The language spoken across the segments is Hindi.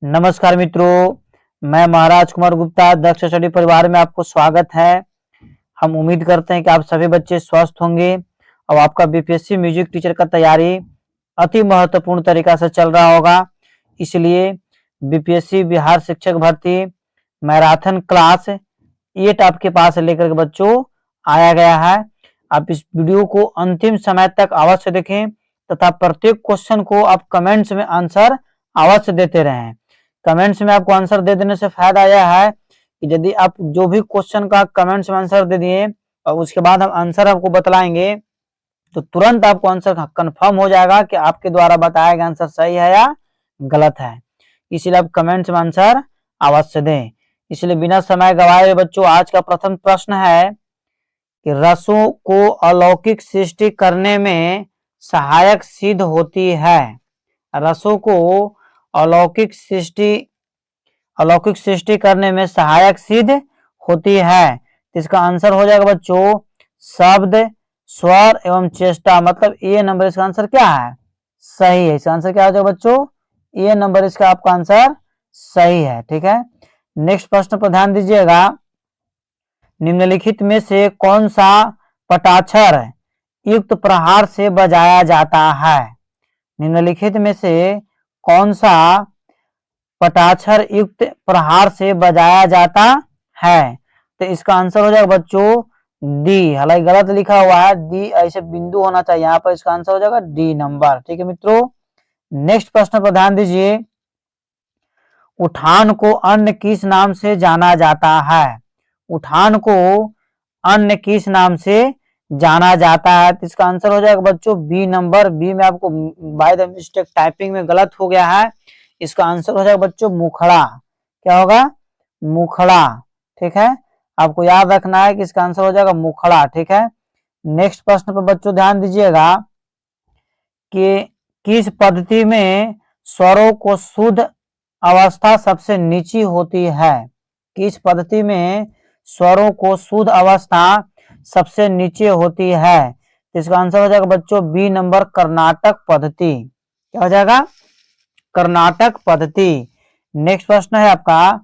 नमस्कार मित्रों, मैं महाराज कुमार गुप्ता दक्ष स्टडी परिवार में आपको स्वागत है। हम उम्मीद करते हैं कि आप सभी बच्चे स्वस्थ होंगे और आपका बीपीएससी म्यूजिक टीचर का तैयारी अति महत्वपूर्ण तरीका से चल रहा होगा। इसलिए बीपीएससी बिहार शिक्षक भर्ती मैराथन क्लास 8 आपके पास लेकर के बच्चों आया गया है। आप इस वीडियो को अंतिम समय तक अवश्य देखें तथा प्रत्येक क्वेश्चन को आप कमेंट्स में आंसर अवश्य देते रहें। कमेंट्स में आपको आंसर दे देने से फायदा यह है कि यदि आप जो भी क्वेश्चन का कमेंट्स में आंसर दे दिए और उसके बाद हम आंसर आपको बतलाएंगे तो तुरंत आपको आंसर कंफर्म हो जाएगा कि आपके द्वारा बताया गया आंसर सही है या गलत है। इसलिए आप कमेंट्स में आंसर अवश्य दें। इसलिए बिना समय गवाए बच्चों आज का प्रथम प्रश्न है कि रसों को अलौकिक सृष्टि करने में सहायक सिद्ध होती है। रसों को अलौकिक सृष्टि करने में सहायक सिद्ध होती है। तो इसका आंसर हो जाएगा बच्चों शब्द, स्वर एवं चेष्टा। मतलब ए नंबर इसका आंसर क्या है? सही है। इसका आंसर क्या हो जाएगा बच्चों? ए नंबर इसका आपका आंसर सही है। ठीक है, नेक्स्ट प्रश्न पर ध्यान दीजिएगा। निम्नलिखित में से कौन सा पटाक्षर युक्त प्रहार से बजाया जाता है? निम्नलिखित में से कौन सा पटाक्षर युक्त प्रहार से बजाया जाता है? तो इसका आंसर हो जाएगा बच्चों डी। हालांकि गलत लिखा हुआ है, डी ऐसे बिंदु होना चाहिए यहाँ पर। इसका आंसर हो जाएगा डी नंबर। ठीक है मित्रों, नेक्स्ट प्रश्न पर ध्यान दीजिए। उठान को अन्य किस नाम से जाना जाता है? उठान को अन्य किस नाम से जाना जाता है? तो इसका आंसर हो जाएगा बच्चों बी नंबर। बी में आपको बाय द मिस्टेक टाइपिंग में गलत हो गया है। इसका आंसर हो जाएगा बच्चों मुखड़ा। क्या होगा? मुखड़ा। ठीक है, आपको याद रखना है कि इसका आंसर हो जाएगा मुखड़ा। ठीक है, नेक्स्ट प्रश्न पर बच्चों ध्यान दीजिएगा कि किस पद्धति में स्वरों को शुद्ध अवस्था सबसे नीची होती है? किस पद्धति में स्वरों को शुद्ध अवस्था सबसे नीचे होती है? तो इसका आंसर हो जाएगा बच्चों बी नंबर कर्नाटक पद्धति। क्या हो जाएगा? कर्नाटक पद्धति। नेक्स्ट प्रश्न है आपका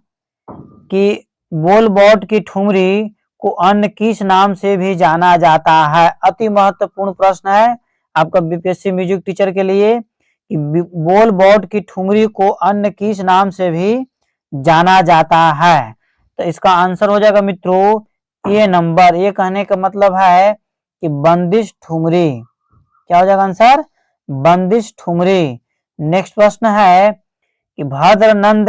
कि बोलबॉट की ठुमरी को अन्य किस नाम से भी जाना जाता है? अति महत्वपूर्ण प्रश्न है आपका बीपीएससी म्यूजिक टीचर के लिए कि बोलबॉट की ठुमरी को अन्य किस नाम से भी जाना जाता है? तो इसका आंसर हो जाएगा मित्रों ए नंबर। ये कहने का मतलब है कि बंदिश ठुमरी। क्या हो जाएगा आंसर? बंदिश ठुमरी। नेक्स्ट प्रश्न है कि भद्रनंद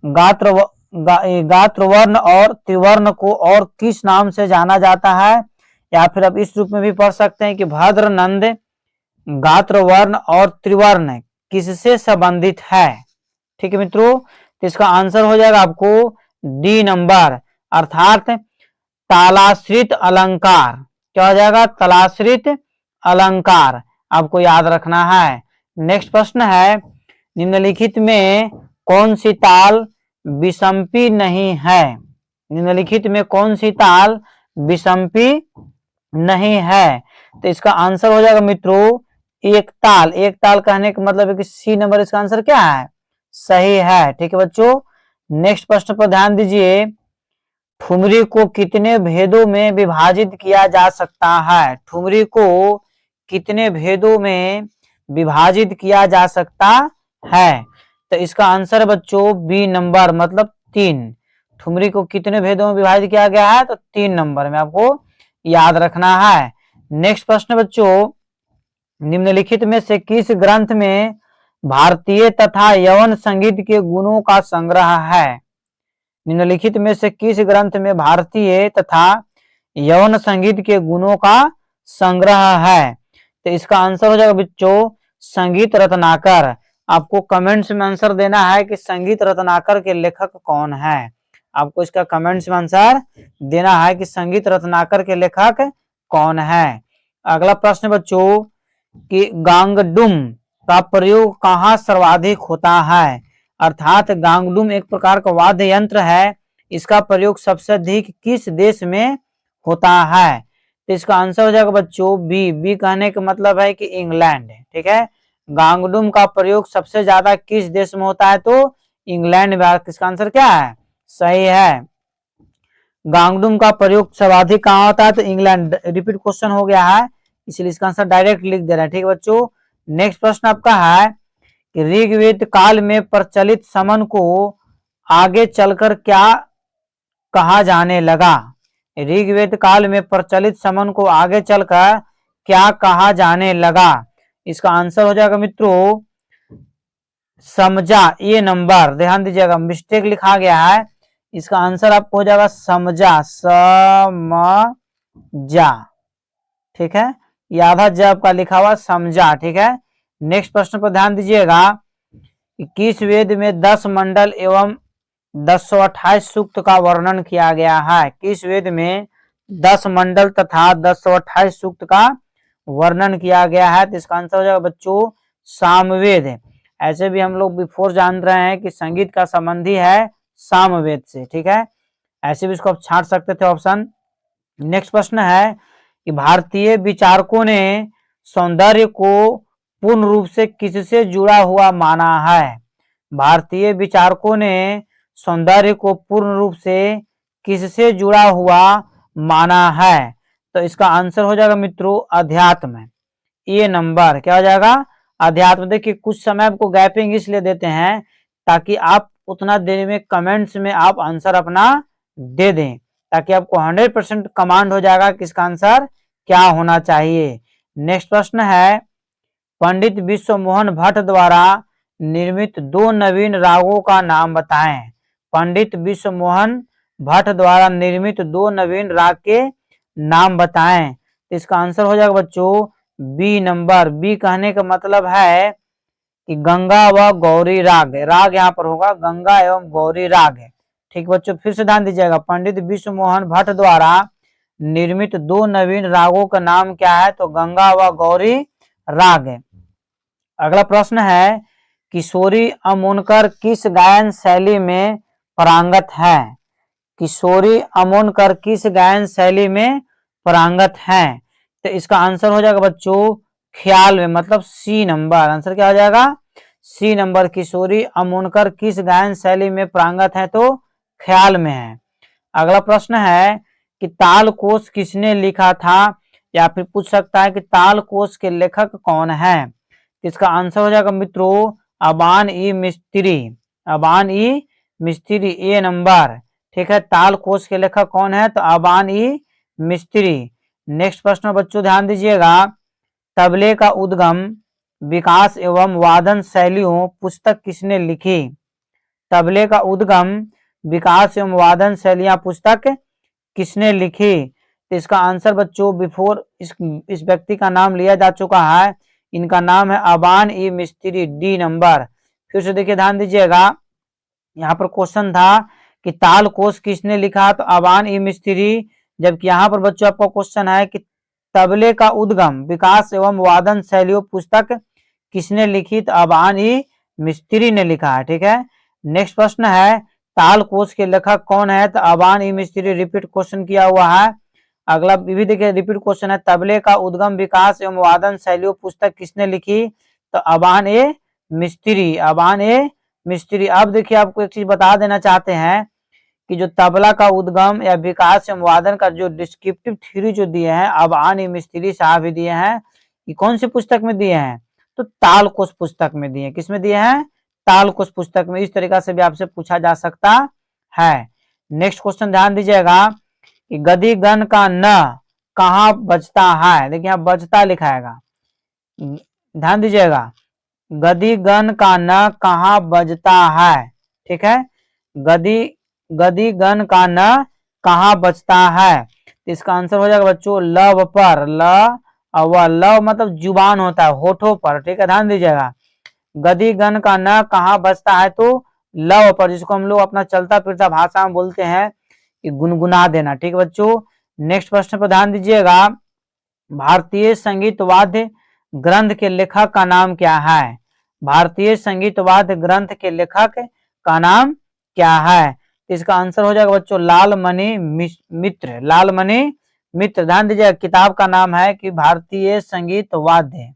गात्रवर्ण और त्रिवर्ण को और किस नाम से जाना जाता है? या फिर आप इस रूप में भी पढ़ सकते हैं कि भद्रनंद गात्रवर्ण और त्रिवर्ण किससे संबंधित है? ठीक है मित्रों, तो इसका आंसर हो जाएगा आपको डी नंबर अर्थात तालाश्रित अलंकार। क्या हो जाएगा? तालाश्रित अलंकार आपको याद रखना है। नेक्स्ट प्रश्न है निम्नलिखित में कौन सी ताल विषमपी नहीं है? निम्नलिखित में कौन सी ताल विषमपी नहीं है? तो इसका आंसर हो जाएगा मित्रों एक ताल। एक ताल कहने का मतलब है कि सी नंबर इसका आंसर क्या है? सही है। ठीक है बच्चों, नेक्स्ट प्रश्न पर ध्यान दीजिए। ठुमरी को कितने भेदों में विभाजित किया जा सकता है? ठुमरी को कितने भेदों में विभाजित किया जा सकता है? तो इसका आंसर बच्चों बी नंबर मतलब 3। ठुमरी को कितने भेदों में विभाजित किया गया है? तो 3 नंबर में आपको याद रखना है। नेक्स्ट प्रश्न बच्चों, निम्नलिखित में से किस ग्रंथ में भारतीय तथा यवन संगीत के गुणों का संग्रह है? निम्नलिखित में से किस ग्रंथ में भारतीय तथा यवन संगीत के गुणों का संग्रह है? तो इसका आंसर हो जाएगा बच्चों संगीत रत्नाकर। आपको कमेंट्स में आंसर देना है कि संगीत रत्नाकर के लेखक कौन है। आपको इसका कमेंट्स में आंसर देना है कि संगीत रत्नाकर के लेखक कौन है। अगला प्रश्न बच्चों कि गांगडुम का प्रयोग कहाँ सर्वाधिक होता है? अर्थात गांगडुम एक प्रकार का वाद्य यंत्र है। इसका प्रयोग सबसे अधिक किस देश में होता है? तो इसका आंसर हो जाएगा बच्चों बी। बी कहने का मतलब है कि इंग्लैंड। ठीक है, गांगडुम का प्रयोग सबसे ज्यादा किस देश में होता है? तो इंग्लैंड में। इसका आंसर क्या है? सही है। गांगडुम का प्रयोग सर्वाधिक कहाँ होता है? तो इंग्लैंड। रिपीट क्वेश्चन हो गया है, इसलिए इसका आंसर डायरेक्ट लिख दे रहा है। ठीक है बच्चों। नेक्स्ट प्रश्न आपका है कि ऋग्वेद काल में प्रचलित समन को आगे चलकर क्या कहा जाने लगा? ऋग्वेद काल में प्रचलित समन को आगे चलकर क्या कहा जाने लगा? इसका आंसर हो जाएगा मित्रों समझा। ये नंबर ध्यान दीजिएगा, मिस्टेक लिखा गया है, इसका आंसर आपको हो जाएगा समझा, समझा। ठीक है, ये आधा जब का लिखा हुआ समझा। ठीक है। नेक्स्ट प्रश्न पर ध्यान दीजिएगा कि किस वेद में 10 मंडल एवं 1028 सूक्त का वर्णन किया गया है? किस वेद में 10 मंडल तथा 1028 सूक्त का वर्णन किया गया है? तो इसका आंसर हो जाएगा बच्चों सामवेद है। ऐसे भी हम लोग बिफोर जान रहे हैं कि संगीत का संबंधी है सामवेद से। ठीक है, ऐसे भी इसको आप छांट सकते थे ऑप्शन। नेक्स्ट प्रश्न है कि भारतीय विचारकों ने सौंदर्य को पूर्ण रूप से किससे जुड़ा हुआ माना है? भारतीय विचारकों ने सौंदर्य को पूर्ण रूप से किससे जुड़ा हुआ माना है? तो इसका आंसर हो जाएगा मित्रों अध्यात्म। ये नंबर क्या हो जाएगा? अध्यात्म। देखिए कुछ समय आपको गैपिंग इसलिए देते हैं ताकि आप उतना देर में कमेंट्स में आप आंसर अपना दे दें, ताकि आपको 100% कमांड हो जाएगा कि इसका आंसर क्या होना चाहिए। नेक्स्ट प्रश्न है पंडित विश्व मोहन भट्ट द्वारा निर्मित 2 नवीन रागों का नाम बताएं। पंडित विश्व मोहन भट्ट द्वारा निर्मित 2 नवीन राग के नाम बताएं। तो इसका आंसर हो जाएगा बच्चों बी नंबर। बी कहने का मतलब है कि गंगा व गौरी राग। राग यहाँ पर होगा गंगा एवं गौरी राग। ठीक बच्चों, फिर से ध्यान दीजिएगा, पंडित विश्व मोहन भट्ट द्वारा निर्मित 2 नवीन रागों का नाम क्या है? तो गंगा व गौरी राग। अगला प्रश्न है किशोरी अमोनकर किस गायन शैली में पारंगत है? किशोरी अमोनकर किस गायन शैली में पारंगत है? तो इसका आंसर हो जाएगा बच्चों ख्याल में, मतलब सी नंबर। आंसर क्या हो जाएगा? सी नंबर। किशोरी अमोनकर किस गायन शैली में पारंगत है? तो ख्याल में है। अगला प्रश्न है कि ताल कोश किसने लिखा था? या फिर पूछ सकता है कि ताल कोश के लेखक कौन है? इसका आंसर हो जाएगा मित्रों अबान ई मिस्त्री। अबान ई मिस्त्री, ए नंबर। ठीक है, ताल कोश के लेखक कौन है? तो अबान ई मिस्त्री। नेक्स्ट प्रश्न बच्चों ध्यान दीजिएगा, तबले का उद्गम विकास एवं वादन शैलियों पुस्तक किसने लिखी? तबले का उद्गम विकास एवं वादन शैलियां पुस्तक किसने लिखी? तो इसका आंसर बच्चों बिफोर इस व्यक्ति का नाम लिया जा चुका है, इनका नाम है अबान ई मिस्त्री, डी नंबर। फिर से देखिए ध्यान दीजिएगा, यहाँ पर क्वेश्चन था कि ताल कोश किसने लिखा? तो अबान ई मिस्त्री। जबकि यहाँ पर बच्चों आपका क्वेश्चन है कि तबले का उद्गम विकास एवं वादन शैलियों पुस्तक किसने लिखी? तो अबान ई मिस्त्री ने लिखा है। ठीक है। नेक्स्ट प्रश्न है ताल कोश के लेखक कौन है? तो अबान ई मिस्त्री। रिपीट क्वेश्चन किया हुआ है। अगला भी देखिए रिपीट क्वेश्चन है, तबले का उद्गम विकास एवं वादन शैलियों पुस्तक किसने लिखी? तो अबान ए मिस्त्री। अबान ए मिस्त्री। अब देखिए आपको एक चीज बता देना चाहते हैं कि जो तबला का उद्गम या विकास एवं वादन का जो डिस्क्रिप्टिव थ्योरी जो दिए हैं अबान ई मिस्त्री साहब ही दिए हैं। ये कौन सी पुस्तक में दिए हैं? तो ताल कोश पुस्तक में दिए हैं। किसमें दिए हैं? ताल कोश पुस्तक में। इस तरीका से भी आपसे पूछा जा सकता है। नेक्स्ट क्वेश्चन ध्यान दीजिएगा कि गदी गण का न कहाँ बजता है? देखिए यहाँ बजता लिखाएगा, ध्यान दीजिएगा, गदी गण का न कहाँ बजता है? ठीक है, गदी गण का न कहाँ बजता है? तो इसका आंसर हो जाएगा बच्चों लव पर। लव मतलब जुबान होता है, होठों पर। ठीक है, ध्यान दीजिएगा, गदी गण का न कहाँ बजता है? तो लव पर, जिसको हम लोग अपना चलता फिरता भाषा में बोलते हैं कि गुनगुना देना। ठीक है बच्चों। नेक्स्ट प्रश्न पर ध्यान दीजिएगा, भारतीय संगीत वाद्य ग्रंथ के लेखक का नाम क्या है? भारतीय संगीत वाद्य ग्रंथ के लेखक का नाम क्या है? इसका आंसर हो जाएगा बच्चों लालमणि मित्र। लालमणि मित्र। ध्यान दीजिएगा, किताब का नाम है कि भारतीय संगीत वाद्य।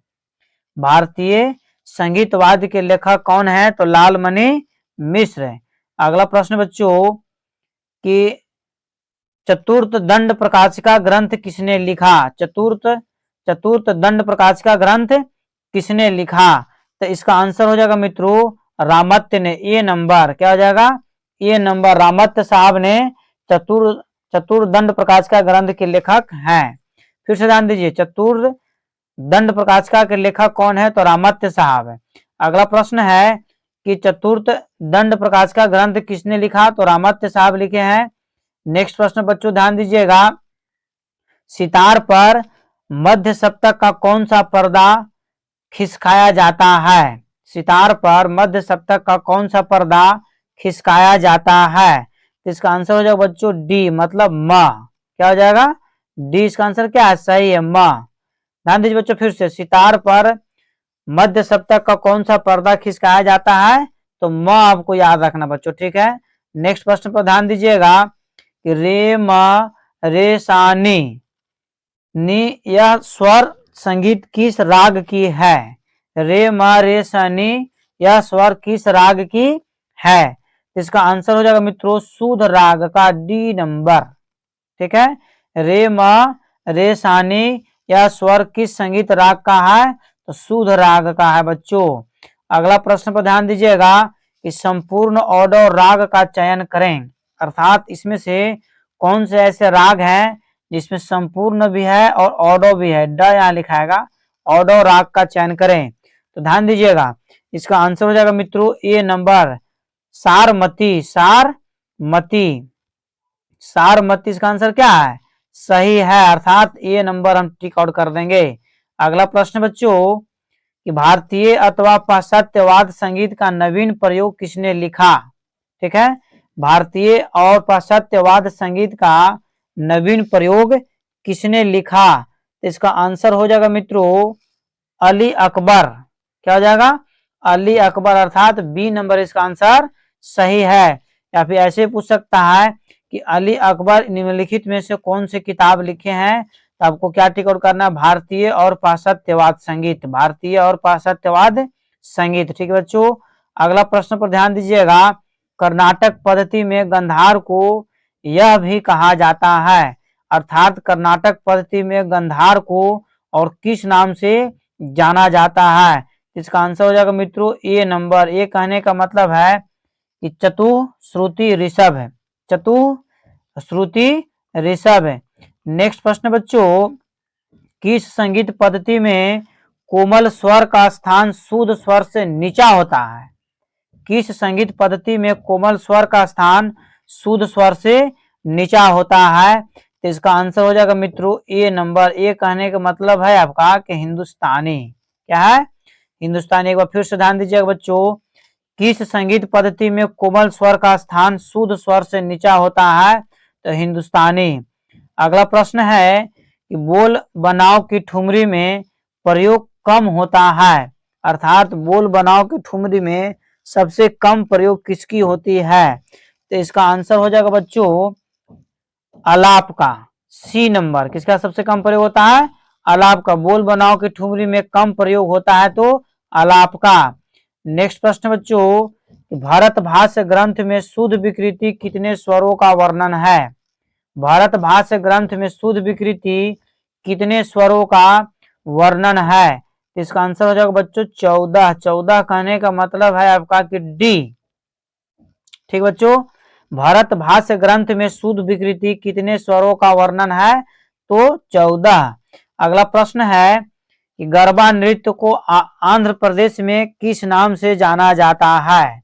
भारतीय संगीत वाद्य के लेखक कौन है? तो लालमणि मिश्र। अगला प्रश्न बच्चों कि चतुर्थ दंड प्रकाशिका ग्रंथ किसने लिखा? चतुर्थ दंड प्रकाशिका ग्रंथ किसने लिखा? तो इसका आंसर हो जाएगा मित्रों रामत्य ने। ए नंबर क्या हो जाएगा? ए नंबर रामत्य साहब ने चतुर्दंड प्रकाशिका ग्रंथ के लेखक हैं। फिर से ध्यान दीजिए, चतुर्दंड प्रकाशिका के लेखक कौन है? तो रामत्य साहब है। अगला प्रश्न है कि चतुर्थ दंड प्रकाशिका ग्रंथ किसने लिखा? तो रामत्य साहब लिखे हैं। नेक्स्ट प्रश्न बच्चों ध्यान दीजिएगा, सितार पर मध्य सप्तक का कौन सा पर्दा खिसकाया जाता है? सितार पर मध्य सप्तक का कौन सा पर्दा खिसकाया जाता है? तो इसका आंसर हो जाएगा बच्चों डी, मतलब म। क्या हो जाएगा? डी इसका आंसर क्या है? सही है, म। ध्यान दीजिए बच्चों फिर से, सितार पर मध्य सप्तक का कौन सा पर्दा खिसकाया जाता है? तो म आपको याद रखना बच्चों, ठीक है। नेक्स्ट प्रश्न पर ध्यान दीजिएगा कि रे म रे सा नी यह स्वर संगीत किस राग की है? रे म रे सा नी यह स्वर किस राग की है? इसका आंसर हो जाएगा मित्रों शुद्ध राग का, डी नंबर, ठीक है। रे म रे सा नी यह स्वर किस संगीत राग का है? तो शुद्ध राग का है बच्चों। अगला प्रश्न पर ध्यान दीजिएगा कि संपूर्ण ऑडो राग का चयन करें, अर्थात इसमें से कौन से ऐसे राग हैं जिसमें संपूर्ण भी है और ऑडो भी है? ड यहाँ लिखाएगा, ऑडो राग का चयन करें। तो ध्यान दीजिएगा, इसका आंसर हो जाएगा मित्रों ए नंबर सारमती। सारमती इसका आंसर क्या है? सही है, अर्थात ए नंबर हम टिक आउट कर देंगे। अगला प्रश्न बच्चों कि भारतीय अथवा पाश्चात्यवाद संगीत का नवीन प्रयोग किसने लिखा? ठीक है, भारतीय और पाश्चात्यवाद संगीत का नवीन प्रयोग किसने लिखा? तो इसका आंसर हो जाएगा मित्रों अली अकबर। क्या हो जाएगा? अली अकबर, अर्थात बी नंबर इसका आंसर सही है। या फिर ऐसे पूछ सकता है कि अली अकबर निम्नलिखित में से कौन से किताब लिखे हैं? तो आपको क्या टिक आउट करना है? भारतीय और पाश्चात्यवाद संगीत, भारतीय और पाश्चात्यवाद संगीत, ठीक है बच्चों। अगला प्रश्न पर ध्यान दीजिएगा, कर्नाटक पद्धति में गंधार को यह भी कहा जाता है, अर्थात कर्नाटक पद्धति में गंधार को और किस नाम से जाना जाता है? इसका आंसर हो जाएगा मित्रों ए नंबर। ए कहने का मतलब है कि चतुश्रुति ऋषभ है, चतुश्रुति ऋषभ है। नेक्स्ट प्रश्न बच्चों, किस संगीत पद्धति में कोमल स्वर का स्थान शुद्ध स्वर से नीचा होता है? किस संगीत पद्धति में कोमल स्वर का स्थान शुद्ध स्वर से नीचा होता है? तो इसका आंसर हो जाएगा मित्रों ए नंबर। ए कहने का मतलब है आपका कि हिंदुस्तानी। क्या है? हिंदुस्तानी। एक बार फिर से ध्यान दीजिएगा बच्चों, किस संगीत पद्धति में कोमल स्वर का स्थान शुद्ध स्वर से नीचा होता है? तो हिंदुस्तानी। अगला प्रश्न है कि बोल बनाओ की ठुमरी में प्रयोग कम होता है, अर्थात बोल बनाओ की ठुमरी में सबसे कम प्रयोग किसकी होती है? तो इसका आंसर हो जाएगा बच्चों अलाप का, सी नंबर। किसका सबसे कम प्रयोग होता है? अलाप का। बोल बनाओ की ठुमरी में कम प्रयोग होता है तो अलाप का। नेक्स्ट प्रश्न बच्चों, भारत भाष्य ग्रंथ में शुद्ध विकृति कितने स्वरों का वर्णन है? भारत भाष्य ग्रंथ में शुद्ध विकृति कितने स्वरों का वर्णन है? इसका आंसर हो जाएगा बच्चों 14। 14 कहने का मतलब है आपका कि डी, ठीक बच्चों। भारत भाष्य ग्रंथ में शुद्ध विकृति कितने स्वरों का वर्णन है? तो 14। अगला प्रश्न है कि गरबा नृत्य को आंध्र प्रदेश में किस नाम से जाना जाता है?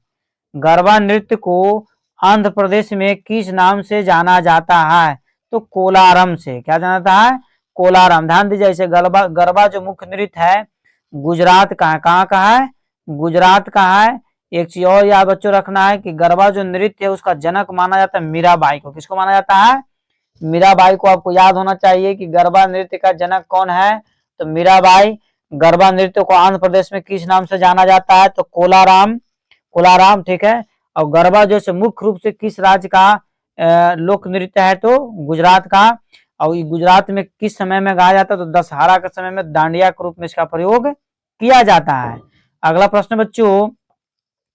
गरबा नृत्य को आंध्र प्रदेश में किस नाम से जाना जाता है? तो कोलारम से। क्या जाना जाता है? कोलारम। ध्यान दीजिए, जैसे गरबा जो मुख्य नृत्य है गुजरात का है। कहाँ का है? गुजरात का है। एक चीज और याद बच्चों रखना है कि गरबा जो नृत्य है उसका जनक माना जाता है मीराबाई को। किसको माना जाता है? मीराबाई को। आपको याद होना चाहिए कि गरबा नृत्य का जनक कौन है? तो मीराबाई। गरबा नृत्य को आंध्र प्रदेश में किस नाम से जाना जाता है? तो कोलाराम, कोलाराम, ठीक है। और गरबा जो है मुख्य रूप से किस राज्य का लोक नृत्य है? तो गुजरात का। और गुजरात में किस समय में गाया जाता है? तो दशहरा के समय में दांडिया के रूप में इसका प्रयोग किया जाता है। अगला प्रश्न बच्चों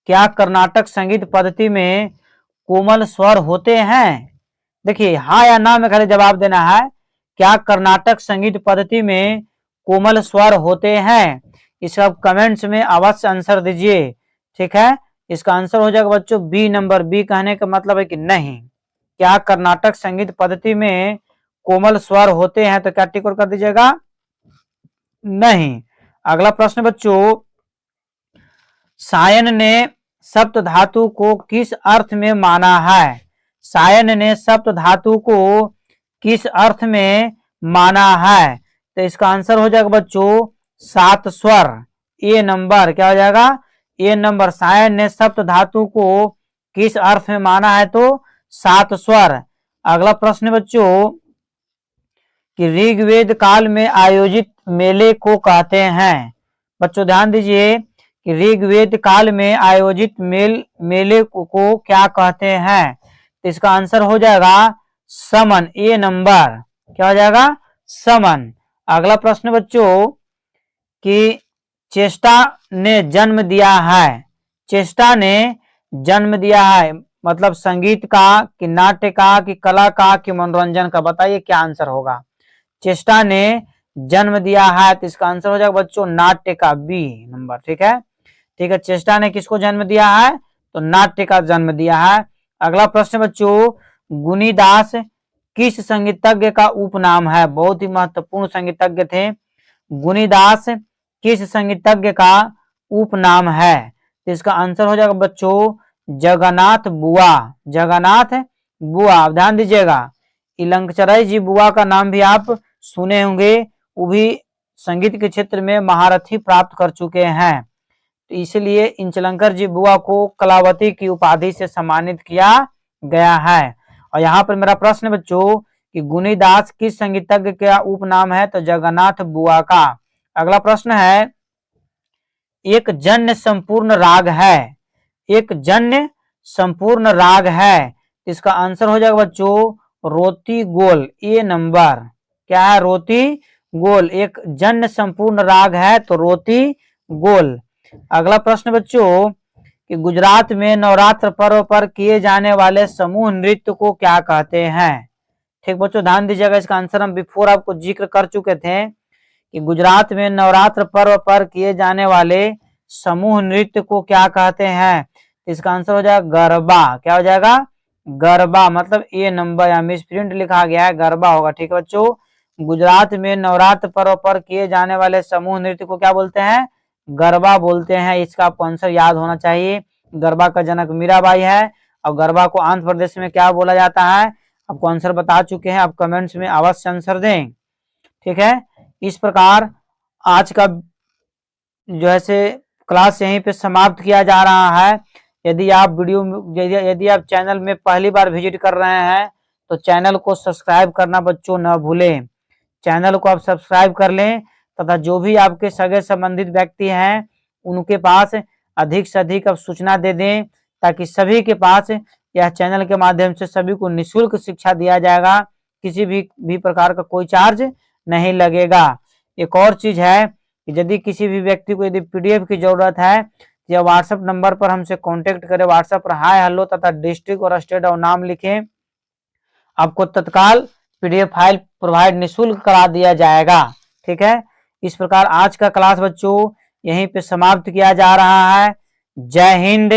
क्या कर्नाटक संगीत पद्धति में कोमल स्वर होते हैं? देखिए हाँ या ना में खाली जवाब देना है। क्या कर्नाटक संगीत पद्धति में कोमल स्वर होते हैं? इसका आप कमेंट्स में अवश्य आंसर दीजिए। ठीक है, इसका आंसर हो जाएगा बच्चों बी नंबर। बी कहने का मतलब है कि नहीं। क्या कर्नाटक संगीत पद्धति में कोमल स्वर होते हैं? तो क्या टिक कर दीजिएगा, नहीं। अगला प्रश्न बच्चों, सायन ने सप्त धातु को किस अर्थ में माना है? सायन ने सप्त धातु को किस अर्थ में माना है? तो इसका आंसर हो जाएगा बच्चों 7 स्वर। ए नंबर क्या हो जाएगा, ए नंबर। सायन ने सप्त धातु को किस अर्थ में माना है? तो 7 स्वर। अगला प्रश्न बच्चों, कि ऋग्वेद काल में आयोजित मेले को कहते हैं। बच्चों ध्यान दीजिए कि ऋग्वेद काल में आयोजित मेले को क्या कहते हैं? तो इसका आंसर हो जाएगा समन। ए नंबर क्या हो जाएगा, समन। अगला प्रश्न बच्चों, कि चेष्टा ने जन्म दिया है। चेष्टा ने जन्म दिया है मतलब संगीत का कि नाट्य का कि कला का कि मनोरंजन का? बताइए क्या आंसर होगा। चेष्टा ने जन्म दिया है तो इसका आंसर हो जाएगा बच्चों नाट्य का, बी नंबर। ठीक है, ठीक है। चेष्टा ने किसको जन्म दिया है? तो नाट्य का जन्म दिया है। अगला प्रश्न बच्चों, गुनीदास किस संगीतज्ञ का उपनाम है? बहुत ही महत्वपूर्ण संगीतज्ञ थे। गुनीदास किस संगीतज्ञ का उपनाम है? तो इसका आंसर हो जाएगा बच्चों जगन्नाथ बुआ। जगन्नाथ बुआ, ध्यान दीजिएगा। इलंकचराय जी बुआ का नाम भी आप सुने होंगे, वो भी संगीत के क्षेत्र में महारथी प्राप्त कर चुके हैं। तो इसलिए इंचलंकर जी बुआ को कलावती की उपाधि से सम्मानित किया गया है। और यहाँ पर मेरा प्रश्न बच्चों, कि गुनीदास किस संगीतज्ञ का उपनाम है? तो जगन्नाथ बुआ का। अगला प्रश्न है, एक जन्य संपूर्ण राग है। एक जन्य संपूर्ण राग है, इसका आंसर हो जाएगा बच्चों रोती गोल। ए नंबर क्या है, रोती गोल। एक जन्य संपूर्ण राग है तो रोती गोल। अगला प्रश्न बच्चों, कि गुजरात में नवरात्र पर्व पर किए जाने वाले समूह नृत्य को क्या कहते हैं? ठीक बच्चों ध्यान दीजिएगा, इसका आंसर हम बिफोर आपको जिक्र कर चुके थे कि गुजरात में नवरात्र पर्व पर किए जाने वाले समूह नृत्य को क्या कहते हैं? इसका आंसर हो जाएगा गरबा। क्या हो जाएगा, गरबा। मतलब ए नंबर, या मिसप्रिंट लिखा गया है, गरबा होगा। ठीक है बच्चों, गुजरात में नवरात्र पर्व पर किए जाने वाले समूह नृत्य को क्या बोलते हैं? गरबा बोलते हैं। इसका आपको आंसर याद होना चाहिए। गरबा का जनक मीराबाई है और गरबा को आंध्र प्रदेश में क्या बोला जाता है? आपको आंसर बता चुके हैं, आप कमेंट्स में अवश्य आंसर दें। ठीक है, इस प्रकार आज का जो है से क्लास यहीं पे समाप्त किया जा रहा है। यदि आप चैनल में पहली बार विजिट कर रहे हैं तो चैनल को सब्सक्राइब करना बच्चों न भूलें। चैनल को आप सब्सक्राइब कर लें तथा जो भी आपके सगे संबंधित व्यक्ति हैं उनके पास अधिक से अधिक आप सूचना दे दें, ताकि सभी के पास यह चैनल के माध्यम से सभी को निःशुल्क शिक्षा दिया जाएगा। किसी भी प्रकार का कोई चार्ज नहीं लगेगा। एक और चीज है कि यदि किसी भी व्यक्ति को यदि पीडीएफ की जरूरत है, या व्हाट्सएप नंबर पर हमसे कांटेक्ट करें। व्हाट्सएप पर हाय हेलो तथा डिस्ट्रिक्ट और स्टेट और नाम लिखें, आपको तत्काल पीडीएफ फाइल प्रोवाइड निःशुल्क करा दिया जाएगा। ठीक है, इस प्रकार आज का क्लास बच्चों यहीं पे समाप्त किया जा रहा है। जय हिंद,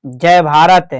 जय भारत।